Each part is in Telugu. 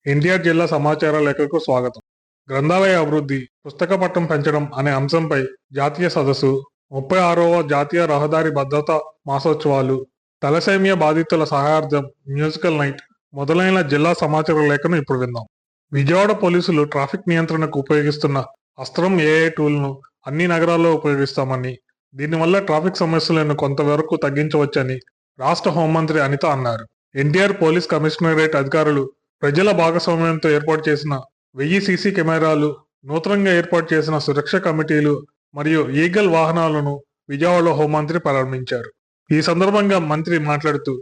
ఎన్టీఆర్ జిల్లా సమాచార లేఖకు స్వాగతం. గ్రంథాలయ అభివృద్ధి, పుస్తక పట్టం పెంచడం అనే అంశంపై జాతీయ సదస్సు, 36వ జాతీయ రహదారి భద్రతా మాసోత్సవాలు, తలసేమియా బాధితుల సహాయార్థం మ్యూజికల్ నైట్ మొదలైన జిల్లా సమాచార లేఖను ఇప్పుడు విందాం. విజయవాడ పోలీసులు ట్రాఫిక్ నియంత్రణకు ఉపయోగిస్తున్న అస్త్రం ఏఐ టూల్ను అన్ని నగరాల్లో ఉపయోగిస్తామని, దీనివల్ల ట్రాఫిక్ సమస్యలను కొంతవరకు తగ్గించవచ్చని రాష్ట్ర హోంమంత్రి అనిత అన్నారు. ఎన్టీఆర్ పోలీస్ కమిషనరేట్ అధికారులు ప్రజల భాగస్వామ్యంతో ఏర్పాటు చేసిన 1000 సీసీ కెమెరాలు, నూతనంగా ఏర్పాటు చేసిన సురక్ష కమిటీలు మరియు ఈగల్ వాహనాలను విజయవాడలో హోంమంత్రి ప్రారంభించారు. ఈ సందర్భంగా మంత్రి మాట్లాడుతూ,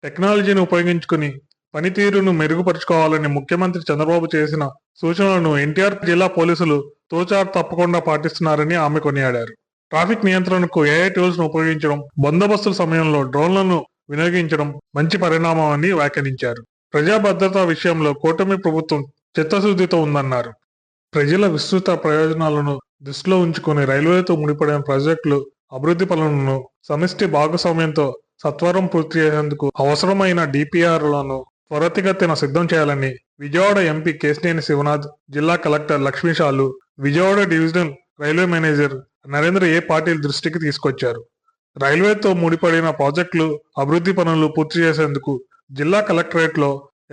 టెక్నాలజీని ఉపయోగించుకుని పనితీరును మెరుగుపరుచుకోవాలని ముఖ్యమంత్రి చంద్రబాబు చేసిన సూచనలను ఎన్టీఆర్ జిల్లా పోలీసులు తూచారు తప్పకుండా పాటిస్తున్నారని ఆమె కొనియాడారు. ట్రాఫిక్ నియంత్రణకు ఏఐ టూల్స్ ను ఉపయోగించడం, బందోబస్తుల సమయంలో డ్రోన్లను వినియోగించడం మంచి పరిణామం అని వ్యాఖ్యానించారు. ప్రజా భద్రతా విషయంలో కూటమి ప్రభుత్వం చిత్తశుద్ధితో ఉందన్నారు. ప్రజల విస్తృత ప్రయోజనాలను దృష్టిలో ఉంచుకుని రైల్వేతో ముడిపడిన ప్రాజెక్టులు, అభివృద్ధి పనులను సమిష్టి భాగస్వామ్యంతో సత్వరం పూర్తి చేసేందుకు అవసరమైన డిపిఆర్లను త్వరితగతిన సిద్ధం చేయాలని విజయవాడ ఎంపీ కేశినేని శివనాథ్, జిల్లా కలెక్టర్ లక్ష్మీశాలు, Vijayawada divisional railway manager Narendra A Patil దృష్టికి తీసుకొచ్చారు. రైల్వేతో ముడిపడిన ప్రాజెక్టులు, అభివృద్ధి పనులు పూర్తి చేసేందుకు జిల్లా కలెక్టరేట్ లో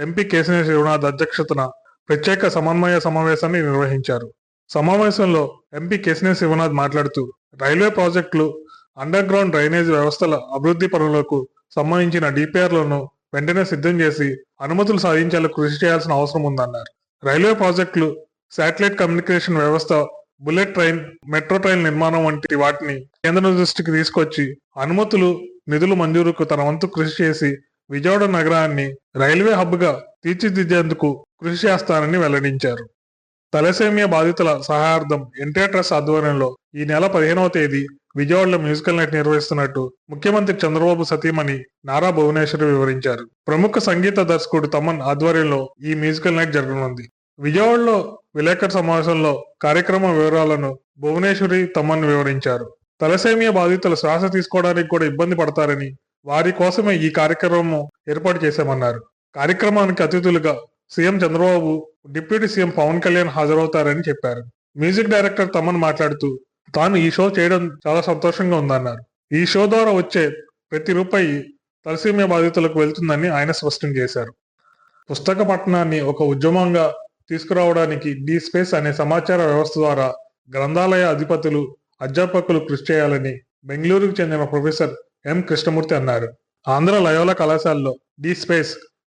ఎంపీ కేశినేని శివనాథ్ అధ్యక్షతన ప్రత్యేక సమన్వయ సమావేశాన్ని నిర్వహించారు. సమావేశంలో ఎంపీ కేశినేని శివనాథ్ మాట్లాడుతూ, రైల్వే ప్రాజెక్టులు, అండర్ గ్రౌండ్ డ్రైనేజ్ వ్యవస్థల అభివృద్ధి పనులకు సంబంధించిన డిపిఆర్లను వెంటనే సిద్ధం చేసి అనుమతులు సాధించేలా కృషి చేయాల్సిన అవసరం ఉందన్నారు. రైల్వే ప్రాజెక్టులు, శాటిలైట్ కమ్యూనికేషన్ వ్యవస్థ, బుల్లెట్ ట్రైన్, మెట్రో ట్రైన్ నిర్మాణం వంటి వాటిని కేంద్రం దృష్టికి తీసుకొచ్చి అనుమతులు, నిధులు మంజూరుకు తన వంతు కృషి చేసి విజయవాడ నగరాన్ని రైల్వే హబ్ గా తీర్చిదిద్దేందుకు కృషి చేస్తానని వెల్లడించారు. తలసేమియా బాధితుల సహాయార్థం ఎన్టీఆర్ ట్రస్ట్ ఆధ్వర్యంలో ఈ నెల 15వ తేదీ విజయవాడలో మ్యూజికల్ నైట్ నిర్వహిస్తున్నట్టు ముఖ్యమంత్రి చంద్రబాబు సతీమణి నారా భువనేశ్వరి వివరించారు. ప్రముఖ సంగీత దర్శకుడు తమన్ ఆధ్వర్యంలో ఈ మ్యూజికల్ నైట్ జరగనుంది. విజయవాడలో విలేకరుల సమావేశంలో కార్యక్రమ వివరాలను భువనేశ్వరి, తమన్ వివరించారు. తలసేమియా బాధితులు శ్వాస తీసుకోవడానికి కూడా ఇబ్బంది పడతారని, వారి కోసమే ఈ కార్యక్రమం ఏర్పాటు చేశామన్నారు. కార్యక్రమానికి అతిథులుగా CM Chandrababu, deputy CM Pawan Kalyan హాజరవుతారని చెప్పారు. మ్యూజిక్ డైరెక్టర్ తమన్ మాట్లాడుతూ, తాను ఈ షో చేయడం చాలా సంతోషంగా ఉందన్నారు. ఈ షో ద్వారా వచ్చే ప్రతి రూపాయి తలసేమియా బాధితులకు వెళ్తుందని ఆయన స్పష్టం చేశారు. పుస్తక పఠనాన్ని ఒక ఉద్యమంగా తీసుకురావడానికి డి స్పేస్ అనే సమాచార వ్యవస్థ ద్వారా గ్రంథాలయ అధిపతులు, అధ్యాపకులు కృషి చేయాలని బెంగళూరుకు చెందిన ప్రొఫెసర్ ఎం కృష్ణమూర్తి అన్నారు. ఆంధ్ర లయోలా కళాశాలలో డి స్పేస్,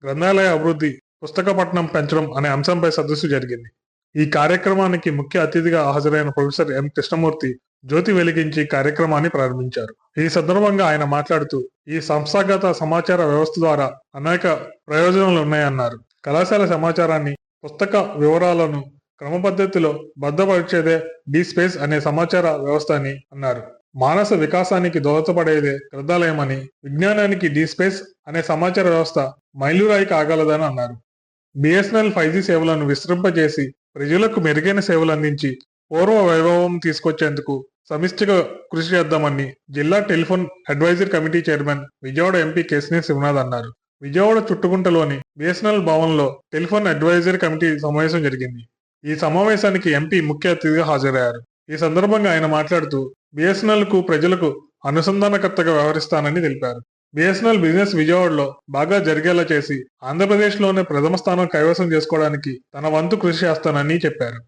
గ్రంథాలయ అభివృద్ధి, పుస్తక పఠనం పెంచడం అనే అంశంపై సదస్సు జరిగింది. ఈ కార్యక్రమానికి ముఖ్య అతిథిగా హాజరైన ప్రొఫెసర్ ఎం కృష్ణమూర్తి జ్యోతి వెలిగించి కార్యక్రమాన్ని ప్రారంభించారు. ఈ సందర్భంగా ఆయన మాట్లాడుతూ, ఈ సంస్థాగత సమాచార వ్యవస్థ ద్వారా అనేక ప్రయోజనాలు ఉన్నాయన్నారు. కళాశాల సమాచారాన్ని, పుస్తక వివరాలను క్రమ పద్ధతిలో భద్రపరిచేదే డి స్పేస్ అనే సమాచార వ్యవస్థ అని అన్నారు. మానస వికాసానికి దోహదపడేదే గ్రంథాలయమని, విజ్ఞానానికి డి స్పేస్ అనే సమాచార వ్యవస్థ మైలురాయి కాగలదని అన్నారు. బిఎస్ఎన్ఎల్ 5G సేవలను విస్తరింపజేసి ప్రజలకు మెరుగైన సేవలు అందించి పూర్వ వైభవం తీసుకొచ్చేందుకు సమిష్టిగా కృషి చేద్దామని జిల్లా telephone advisory committee chairman Vijayawada MP Kesineni Sivanath అన్నారు. విజయవాడ చుట్టుకుంటలోని బిఎస్ఎన్ఎల్ భవన్లో టెలిఫోన్ అడ్వైజరీ కమిటీ సమావేశం జరిగింది. ఈ సమావేశానికి ఎంపీ ముఖ్య అతిథిగా హాజరయ్యారు. ఈ సందర్భంగా ఆయన మాట్లాడుతూ, బిఎస్ఎన్ఎల్ కు ప్రజలకు అనుసంధానకర్తగా వ్యవహరిస్తానని తెలిపారు. బిఎస్ఎన్ఎల్ బిజినెస్ విజయవాడలో బాగా జరిగేలా చేసి ఆంధ్రప్రదేశ్ లోనే ప్రథమ స్థానం కైవసం చేసుకోవడానికి తన వంతు కృషి చేస్తానని చెప్పారు.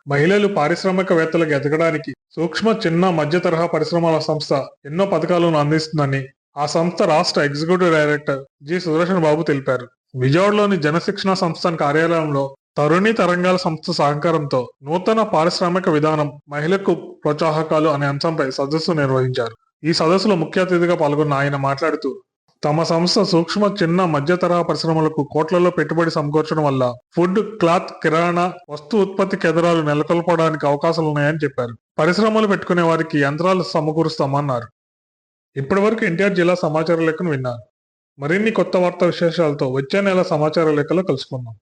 మహిళలు పారిశ్రామికవేత్తలకు ఎదగడానికి సూక్ష్మ, చిన్న, మధ్య తరహా పరిశ్రమల సంస్థ ఎన్నో పథకాలను అందిస్తుందని ఆ సంస్థ రాష్ట్ర ఎగ్జిక్యూటివ్ డైరెక్టర్ జి సుదర్శన్ బాబు తెలిపారు. విజయవాడలోని జనశిక్షణ సంస్థ కార్యాలయంలో తరుణి తరంగాల సంస్థ సహకారంతో నూతన పారిశ్రామిక విధానం, మహిళలకు ప్రోత్సాహకాలు అనే అంశంపై సదస్సు నిర్వహించారు. ఈ సదస్సులో ముఖ్య అతిథిగా పాల్గొన్న ఆయన మాట్లాడుతూ, తమ సంస్థ సూక్ష్మ, చిన్న, మధ్య తరహా పరిశ్రమలకు కోట్లలో పెట్టుబడి సమకూర్చడం వల్ల ఫుడ్, క్లాత్, కిరాణా, వస్తు ఉత్పత్తి కేంద్రాలు నెలకొల్పడానికి అవకాశాలున్నాయని చెప్పారు. పరిశ్రమలు పెట్టుకునే వారికి యంత్రాలు సమకూరుస్తామన్నారు. ఇప్పటి వరకు ఎన్టీఆర్ జిల్లా సమాచార లేఖను విన్నారు. మరిన్ని కొత్త వార్తా విశేషాలతో వచ్చే నెల సమాచార లేఖలో కలుసుకుందాం.